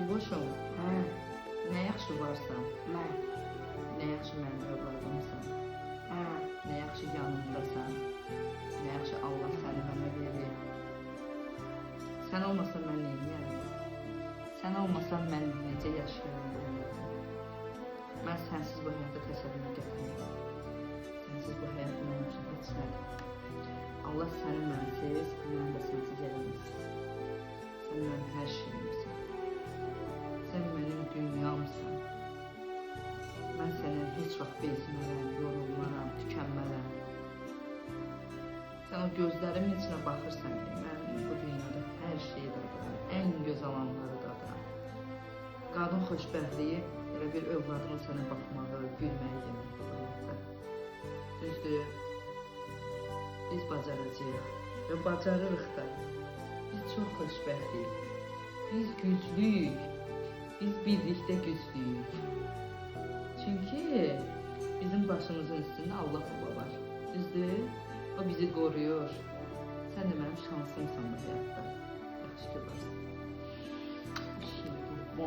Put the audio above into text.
İboşum, Hə, nə yaxşı varsan, mən. nə yaxşı mənim övladımsan, Hə, nə yaxşı yanımdasan, nə yaxşı Allah səni mənə verir. Sən olmasan mən neyləyərəm? Sən olmasan mən necə yaşayaram bu həyatı? Mən sənsiz bu həyata təsəvvür gətirmirəm. Sənsiz bu həyat mənim üçün heç nədir. Allah səni mənsiz, mən də sənsiz eləməsin. Sən mənim hər şeyimsən. Sən mənim dünyamsan. Mən səndən heç vaxt bezmərəm, yorulmaram, tükənmərəm. Sən o gözlərimin içinə baxırsan ki, mən bu dünyada hər şeyi dadıram, ən gözəl anları dadıram. Qadın xoşbəxtliyi elə bir övladının sənə baxmağı, gülməyi demək bu həyatda. Düzdür, biz bacaracağıq və bacarırıq da. Biz çox xoşbəxtlik, biz güclüyük, biz birlikdə güclüyük. Çünki bizim başımızın üstündə Allah baba var. Düzdür, o bizi qoruyur. Sən də mənim şansımsan bu həyatda. Yaxşı ki varsan. Bir şey bu,